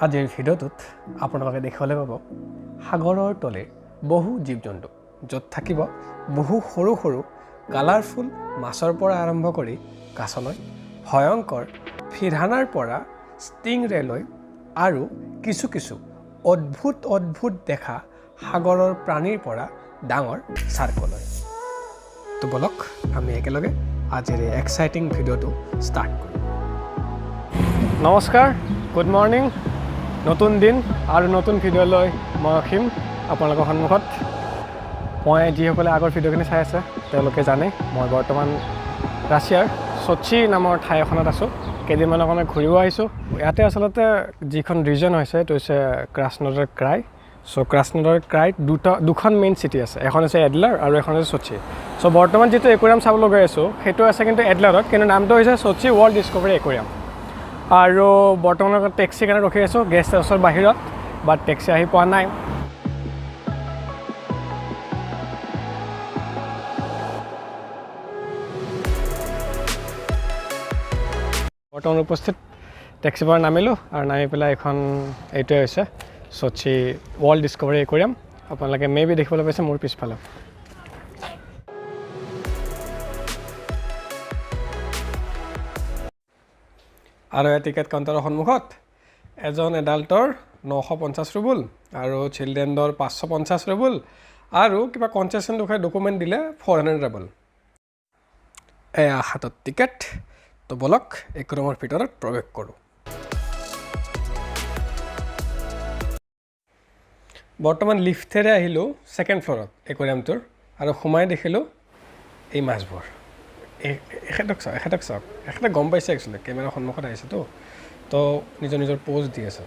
আজিৰ ভিডিঅ'টোত আপোনালোকে দেখিবলৈ পাব সাগৰৰ তলে বহু জীৱ-জন্তু য'ত থাকিব বহু সৰু সৰু কালাৰফুল মাছৰ পৰা আৰম্ভ কৰি কাছলৈ ভয়ংকৰ ফিৰহানাৰ পৰা ষ্টিংৰেলৈ আৰু কিছু কিছু অদ্ভুত দেখা সাগৰৰ প্ৰাণীৰ পৰা ডাঙৰ চাৰ্কলৈ। তো বলক আমি একেলগে আজিৰ এই এক্সাইটিং ভিডিঅ'টো ষ্টাৰ্ট কৰোঁ। নমস্কাৰ, গুড মৰ্নিং। নতুন দিন আৰু নতুন ভিডিঅ'লৈ মই অসীম আপোনালোকৰ সন্মুখত। মই যিসকলে আগৰ ভিডিঅ'খিনি চাই আছে তেওঁলোকে জানে মই বৰ্তমান ৰাছিয়াৰ সোচি নামৰ ঠাই এখনত আছোঁ। কেইদিনমানৰ কাৰণে ঘূৰিব আহিছোঁ। ইয়াতে আচলতে যিখন ৰিজন হৈছে এইটো হৈছে ক্ৰাছনডাৰ ক্ৰাই। চ' ক্ৰাছনডাৰ ক্ৰাইত দুখন মেইন চিটি আছে, এখন হৈছে এডলাৰ আৰু এখন হৈছে সোচি। চ' বৰ্তমান যিটো একুৰিয়াম চাবলৈ গৈ আছোঁ সেইটো আছে কিন্তু এডলাৰত, কিন্তু নামটো হৈছে সোচি ৱৰ্ল্ড ডিস্কভাৰী একুৰিয়াম। আৰু বৰ্তমান টেক্সিৰ কাৰণে ৰখি আছোঁ গেষ্ট হাউচৰ বাহিৰত, বাট টেক্সি আহি পোৱা নাই। বৰ্তমান উপস্থিত টেক্সিৰ পৰা নামিলোঁ আৰু নামি পেলাই এইখন এইটোৱে হৈছে সোচি ৱৰ্ল্ড ডিস্কভাৰী একুৰিয়াম। আপোনালোকে মেবি দেখিবলৈ পাইছে মোৰ পিছফালে। আৰু এই টিকেট কাউণ্টাৰৰ সন্মুখত এজন এডাল্টৰ 950 ৰুবল আৰু চিলড্ৰেনৰ 550 ৰুবল আৰু কিবা কনচেশ্যন দেখুৱাই ডকুমেণ্ট দিলে 400 ৰুবল। এয়া হাতত টিকেট। তো বলক একুৰিয়ামৰ ভিতৰত প্ৰৱেশ কৰোঁ। বৰ্তমান লিফ্টেৰে আহিলোঁ ছেকেণ্ড ফ্ল'ৰত একুৰিয়ামটোৰ আৰু সোমাই দেখিলোঁ এই মাছবোৰ। এখেতক চাওক, এখেতে গম পাইছে একচুৱেলি কেমেৰাৰ সন্মুখত আহিছেতো, তো নিজৰ প'জ দি আছে।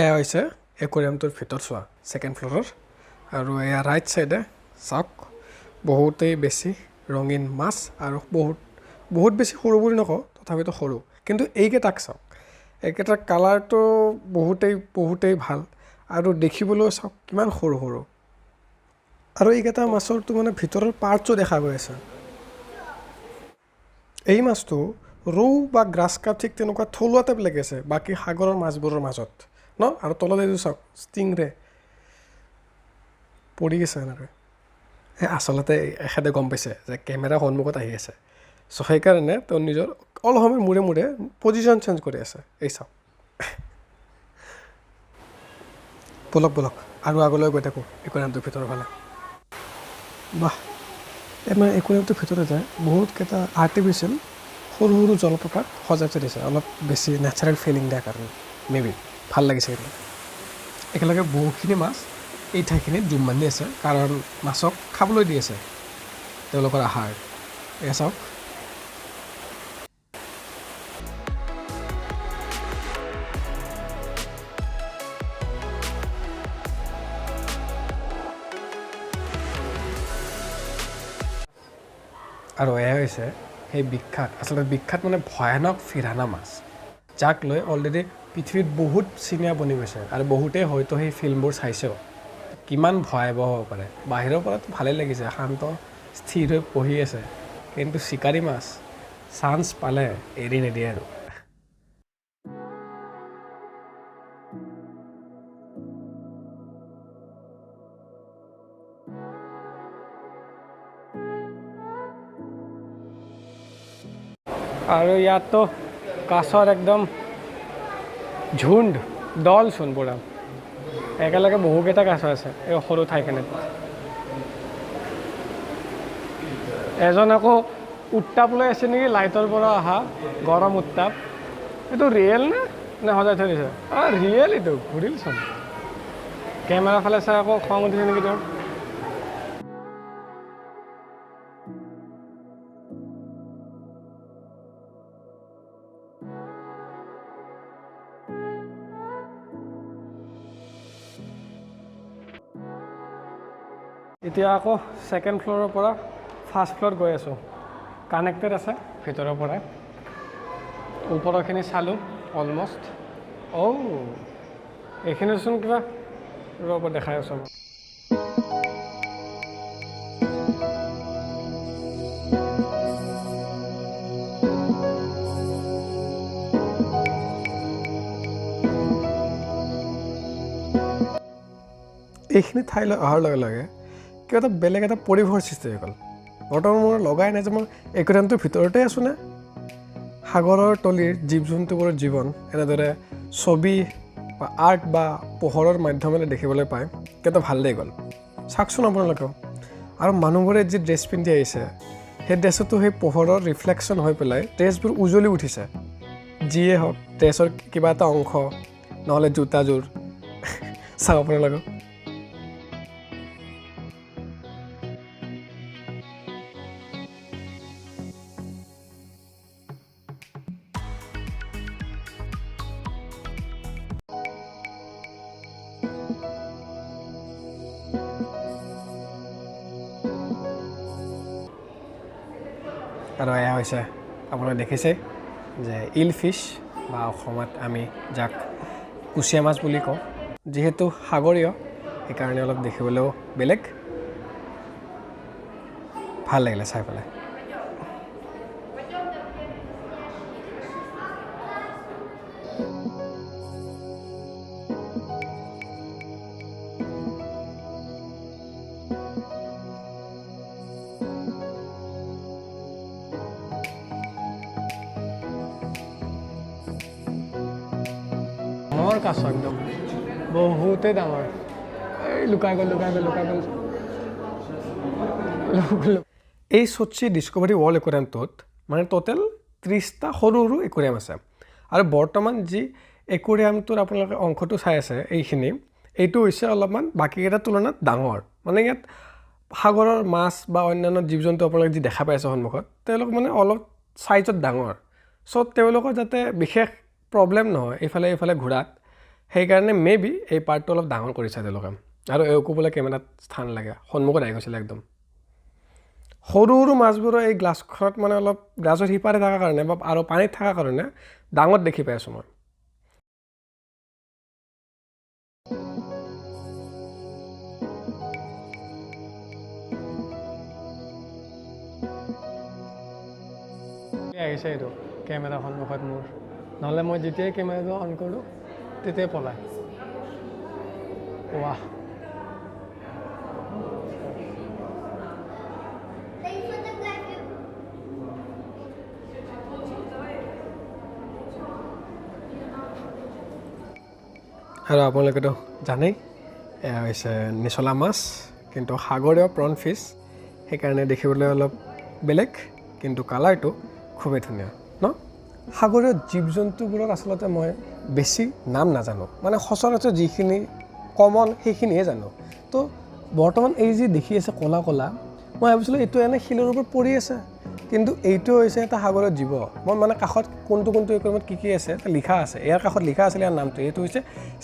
এয়া হৈছে একুৰিয়ামটোৰ ভিতৰত চোৱা ছেকেণ্ড ফ্ল'ৰৰ। আৰু এয়া ৰাইট ছাইডে চাওক বহুতেই বেছি ৰঙীন মাছ আৰু বহুত বেছি সৰু বুলি নকওঁ, তথাপিতো সৰু। কিন্তু এইকেইটাক চাওক, এইকেইটাৰ কালাৰটো বহুতেই ভাল আৰু দেখিবলৈ চাওক কিমান সৰু সৰু। আৰু এইকেইটা মাছৰটো মানে ভিতৰৰ পাৰ্টছো দেখা গৈ আছে। এই মাছটো ৰৌ বা গ্ৰাছ কাপ ঠিক তেনেকুৱা থলুৱা টাইপ লাগি আছে বাকী সাগৰৰ মাছবোৰৰ মাজত ন। আৰু তলত এইটো চাওক ষ্টিংৰে পৰি আছে এনেকৈ। আচলতে এখেতে গম পাইছে যে কেমেৰা সন্মুখত আহি আছে, চ' সেইকাৰণে তেওঁ নিজৰ অলপ সময় মূৰে পজিশ্যন চেঞ্জ কৰি আছে। এই চাওক, বলক আৰু আগলৈ গৈ থাকোঁ একুৰিয়ামটোৰ ভিতৰৰ ফালে। বাহ, মানে একুৰিয়ামটোৰ ভিতৰত যায় বহুতকেইটা আৰ্টিফিচিয়েল সৰু জলপ্ৰপাত সজাই দিছে, অলপ বেছি নেচাৰেল ফিলিং দিয়াৰ কাৰণে মেবি ভাল লাগিছে। কিন্তু একেলগে বহুখিনি মাছ এই ঠাইখিনিত জুম বান্ধি আছে কাৰণ মাছক খাবলৈ দি আছে তেওঁলোকৰ আহাৰ। এয়া চাওক, আৰু এয়া হৈছে সেই আচলতে বিখ্যাত মানে ভয়ানক ফিৰহানা মাছ, যাক লৈ অলৰেডি পৃথিৱীত বহুত চিনেমা বনি গৈছে আৰু বহুতেই হয়তো সেই ফিল্মবোৰ চাইছেও। কিমান ভয়াৱহ হ'ব পাৰে। বাহিৰৰ পৰাতো ভালেই লাগিছে, শান্ত স্থিৰ হৈ বহি আছে, কিন্তু চিকাৰী মাছ চান্স পালে এৰি নিদিয়ে আৰু। আৰু ইয়াততো কাছৰ একদম ঝুণ্ড দলচোন পুৰা, একেলগে বহুকেইটা কাছ আছে এই সৰু ঠাইখিনিত। এজন আকৌ উত্তাপ লৈ আছে নেকি, লাইটৰ পৰা অহা গৰম উত্তাপ। এইটো ৰিয়েল নে সজাই থৈ দিছে? ৰিয়েল, এইটো ঘূৰিলচোন। কেমেৰা ফালে চাই আকৌ খং উঠিছে নেকি তোৰ? এতিয়া আকৌ ছেকেণ্ড ফ্ল'ৰৰ পৰা ফাৰ্ষ্ট ফ্ল'ৰত গৈ আছোঁ। কানেক্টেড আছে ভিতৰৰ পৰাই। ওপৰৰখিনি চালোঁ অলমষ্ট। এইখিনিচোন কিবা ৰ'ব দেখাই আছোঁ। এইখিনি ঠাইলৈ অহাৰ লগে লগে কিবা এটা বেলেগ এটা পৰিৱেশৰ সৃষ্টি হৈ গ'ল। বৰ্তমান মোৰ লগাই নাই যে মই একুৰিয়ামটোৰ ভিতৰতে আছোঁ নে সাগৰৰ তলিৰ জীৱ জন্তুবোৰৰ জীৱন এনেদৰে ছবি বা আৰ্ট বা পোহৰৰ মাধ্যমেৰে দেখিবলৈ পায় কেইটা ভাল লাগি গ'ল। চাওকচোন আপোনালোকেও। আৰু মানুহবোৰে যি ড্ৰেছ পিন্ধি আহিছে সেই ড্ৰেছতো সেই পোহৰৰ ৰিফ্লেকশ্যন হৈ পেলাই ড্ৰেছবোৰ উজ্বলি উঠিছে। যিয়ে হওক ড্ৰেছৰ কিবা এটা অংশ নহ'লে জোতাযোৰ চাওক আপোনালোকক। আৰু এয়া হৈছে আপোনালোকে দেখিছে যে ইল ফিছ বা অসমত আমি যাক কুচিয়া মাছ বুলি কওঁ, যিহেতু সাগৰীয় সেইকাৰণে অলপ দেখিবলৈও বেলেগ। ভাল লাগিলে চাই পেলাই। ডাঙৰ কাছ একদম বহুতেই ডাঙৰ। এই লুকাই গ'ল। এই চোটচি ডিস্কভাৰী ৱৰ্ল্ড একুৰিয়ামটোত মানে টোটেল 30টা সৰু সৰু একুৰিয়াম আছে। আৰু বৰ্তমান যি একুৰিয়ামটোৰ আপোনালোকে অংশটো চাই আছে এইটো হৈছে অলপমান বাকীকেইটাৰ তুলনাত ডাঙৰ। মানে ইয়াত সাগৰৰ মাছ বা অন্যান্য জীৱ জন্তু আপোনালোকে যি দেখা পাই আছে সন্মুখত তেওঁলোক মানে অলপ চাইজত ডাঙৰ। চ' তেওঁলোকৰ যাতে বিশেষ প্ৰব্লেম নহয় এইফালে ঘূৰাত, সেইকাৰণে মেবি এই পাৰ্টটো অলপ ডাঙৰ কৰিছে তেওঁলোকে। আৰু এওঁকো বোলে কেমেৰাত স্থান লাগে, সন্মুখত আহি গৈছিলে একদম। সৰু সৰু মাছবোৰৰ এই গ্লাছখনত মানে অলপ গ্লাছৰ সিপাৰে থকাৰ কাৰণে বা আৰু পানীত থকাৰ কাৰণে ডাঙৰ দেখি পাই আছোঁ মই। আহিছে এইটো কেমেৰা সন্মুখত মোৰ, নহ'লে মই যেতিয়াই কেমেৰাটো অন কৰোঁ তেতিয়াই পলায়। ৱাহ, আৰু আপোনালোকেতো জানেই এয়া হৈছে নিচলা মাছ, কিন্তু সাগৰীয় প্ৰন ফিছ, সেইকাৰণে দেখিবলৈ অলপ বেলেগ, কিন্তু কালাৰটো খুবেই ধুনীয়া ন। সাগৰীয় জীৱ জন্তুবোৰৰ আচলতে মই বেছি নাম নাজানো, মানে সচৰাচৰ যিখিনি কমন সেইখিনিহে জানো। তো বৰ্তমান এই যি দেখি আছে ক'লা মই ভাবিছিলোঁ এইটো এনে শিলৰ ওপৰত পৰি আছে, কিন্তু এইটো হৈছে এটা সাগৰীয় জীৱ। মই মানে কাষত কোনটো একুৰিয়ামত কি আছে লিখা আছে, ইয়াৰ কাষত লিখা আছিলে ইয়াৰ নামটো, এইটো হৈছে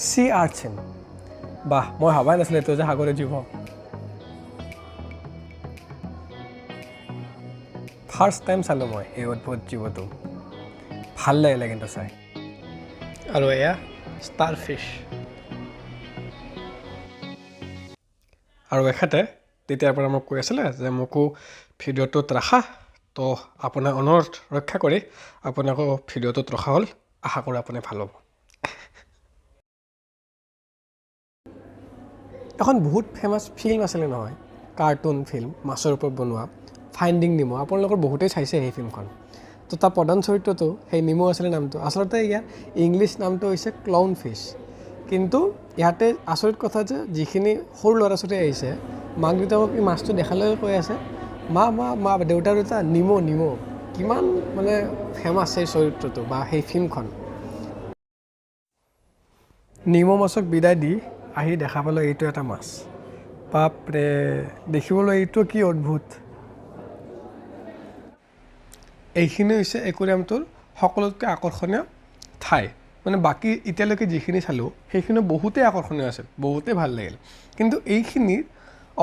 চি আৰ্চিন। বাহ, মই ভাবাই নাছিলোঁ এইটো যে সাগৰীয় জীৱ। ফাৰ্ষ্ট টাইম চালোঁ মই এই অদ্ভুত জীৱটো, ভাল লাগিলে কিন্তু চাই। আৰু এয়া ষ্টাৰ ফিছ। আৰু এখেতে তেতিয়াৰ পৰা মোক কৈ আছিলে যে মোকো ভিডিঅ'টোত ৰাখা, তো আপোনাৰ অনুৰোধ ৰক্ষা কৰি আপোনাকো ভিডিঅ'টোত ৰখা হ'ল। আশা কৰোঁ আপুনি ভাল হ'ব। এখন বহুত ফেমাছ ফিল্ম আছিলে নহয়, কাৰ্টুন ফিল্ম মাছৰ ওপৰত বনোৱা, ফাইণ্ডিং নিমো। আপোনালোকৰ বহুতেই চাইছে সেই ফিল্মখন। তো তাৰ প্ৰধান চৰিত্ৰটো সেই নিমো আছিলে নামটো। আচলতে ইয়াৰ ইংলিছ নামটো হৈছে ক্লাউন ফিছ। কিন্তু ইয়াতে আচৰিত কথা যে যিখিনি সৰু ল'ৰা ছোৱালী আহিছে, মাক দেউতাকক এই মাছটো দেখালৈ কৈ আছে মা দেউতা নিমো। কিমান মানে ফেমাছ সেই চৰিত্ৰটো বা সেই ফিল্মখন। নিমো মাছক বিদায় দি আহি দেখা পালোঁ এইটো এটা মাছ। বাপৰে, দেখিবলৈ এইটো কি অদ্ভুত। এইখিনি হৈছে একুৰিয়ামটোৰ সকলোতকৈ আকৰ্ষণীয় ঠাই। মানে বাকী এতিয়ালৈকে যিখিনি চালোঁ সেইখিনি বহুতেই আকৰ্ষণীয় আছিল, বহুতেই ভাল লাগিল। কিন্তু এইখিনি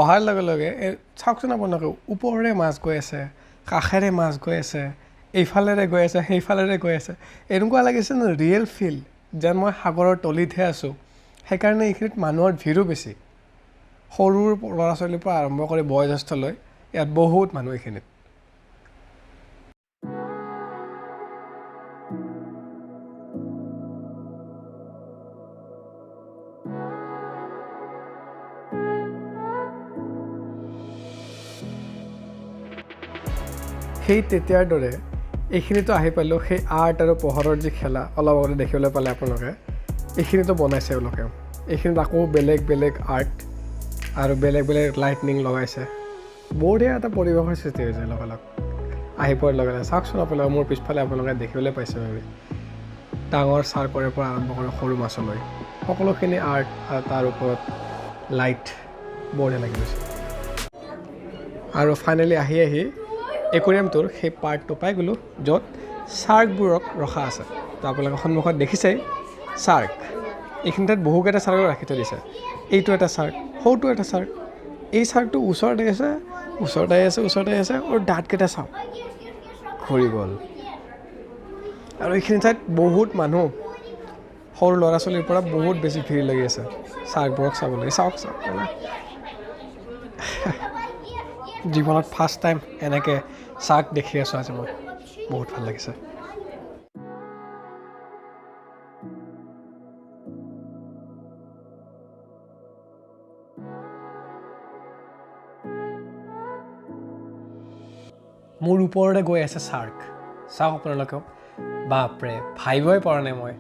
অহাৰ লগে লগে চাওকচোন আপোনালোকে, ওপৰেৰে মাছ গৈ আছে, কাষেৰে মাছ গৈ আছে, এইফালেৰে গৈ আছে, সেইফালেৰে গৈ আছে। এনেকুৱা লাগিছে ন ৰিয়েল ফিল যেন মই সাগৰৰ তলিতহে আছোঁ। সেইকাৰণে এইখিনিত মানুহৰ ভিৰো বেছি। সৰু ল'ৰা ছোৱালীৰ পৰা আৰম্ভ কৰি বয়োজ্যেষ্ঠলৈ ইয়াত বহুত মানুহ এইখিনিত। সেই তেতিয়াৰ দৰে এইখিনিতো আহি পালোঁ সেই আৰ্ট আৰু পোহৰৰ যি খেলা অলপ আগতে দেখিবলৈ পালে আপোনালোকে এইখিনিতো বনাইছে এওঁলোকে এইখিনিত আকৌ বেলেগ বেলেগ আৰ্ট আৰু বেলেগ বেলেগ লাইটনিং লগাইছে বঢ়িয়া এটা পৰিৱেশৰ সৃষ্টি হৈছে লগালগ আহি পোৱাৰ লগে লগে চাওকচোন আপোনালোকে মোৰ পিছফালে আপোনালোকে দেখিবলৈ পাইছে ভাবি ডাঙৰ চাৰ্কৰে পৰা আৰম্ভ কৰি সৰু মাছলৈ সকলোখিনি আৰ্ট আৰু তাৰ ওপৰত লাইট বঢ়িয়া লাগি গৈছে আৰু ফাইনেলি আহি একুৰিয়ামটোৰ সেই পাৰ্টটো পাই গ'লোঁ য'ত চাৰ্কবোৰক ৰখা আছে তো আপোনালোকে সন্মুখত দেখিছেই চাৰ্ক এইখিনি ঠাইত বহুকেইটা চাৰ্কক ৰাখি থৈ দিছে এইটো এটা চাৰ্ক সৌটো এটা চাৰ্ক এই চাৰ্কটো ওচৰতে আছে আৰু দাঁতকেইটা চাওক ঘূৰি গ'ল আৰু এইখিনি ঠাইত বহুত মানুহ সৰু ল'ৰা ছোৱালীৰ পৰা বহুত বেছি ভিৰ লাগি আছে চাৰ্কবোৰক চাবলৈ চাওক জীৱনত ফাৰ্ষ্ট টাইম এনেকৈ চাৰ্ক দেখি আছোঁ আজি মই বহুত ভাল লাগিছে মোৰ ওপৰতে গৈ আছে চাৰ্ক চাওক আপোনালোকেও বাপৰে ভাবিবই পৰা নাই মই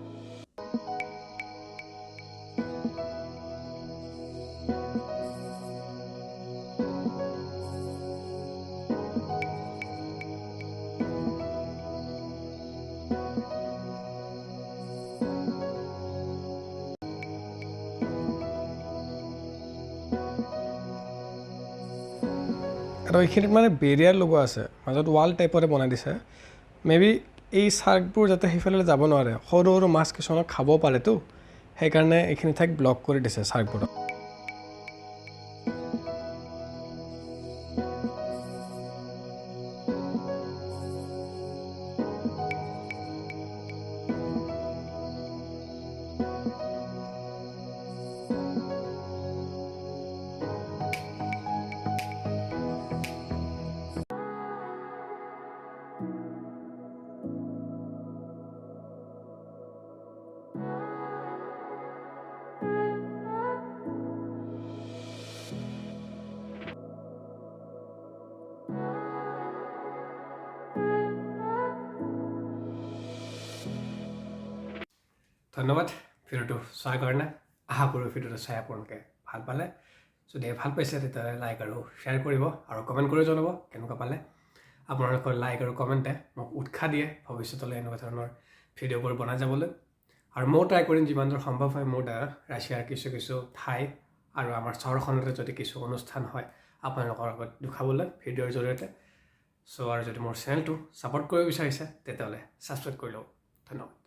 আৰু এইখিনিত মানে বেৰিয়াৰ লগোৱা আছে মাজত ৱাল টাইপৰে বনাই দিছে মেবি এই চাৰ্কবোৰ যাতে সেইফালে যাব নোৱাৰে সৰু সৰু মাছ কিছুমানক খাব পাৰেতো সেইকাৰণে এইখিনি ঠাইক ব্লক কৰি দিছে চাৰ্কবোৰক ধন্যবাদ ভিডিঅ'টো চোৱাৰ কাৰণে আশা কৰোঁ ভিডিঅ'টো চাই আপোনালোকে ভাল পালে যদি ভাল পাইছে তেতিয়াহ'লে লাইক আৰু শ্বেয়াৰ কৰিব আৰু কমেণ্ট কৰি জনাব কেনেকুৱা পালে আপোনালোকৰ লাইক আৰু কমেণ্টে মোক উৎসাহ দিয়ে ভৱিষ্যতলৈ এনেকুৱা ধৰণৰ ভিডিঅ'বোৰ বনাই যাবলৈ আৰু ময়ো ট্ৰাই কৰিম যিমান দূৰ সম্ভৱ হয় মোৰ দ্বাৰা ৰাছিয়াৰ কিছু ঠাই আৰু আমাৰ চহৰখনতে যদি কিছু অনুষ্ঠান হয় আপোনালোকৰ আগত দেখাবলৈ ভিডিঅ'ৰ জৰিয়তে চ' আৰু যদি মোৰ চেনেলটো ছাপোৰ্ট কৰিব বিচাৰিছে তেতিয়াহ'লে ছাবস্ক্ৰাইব কৰি লওক ধন্যবাদ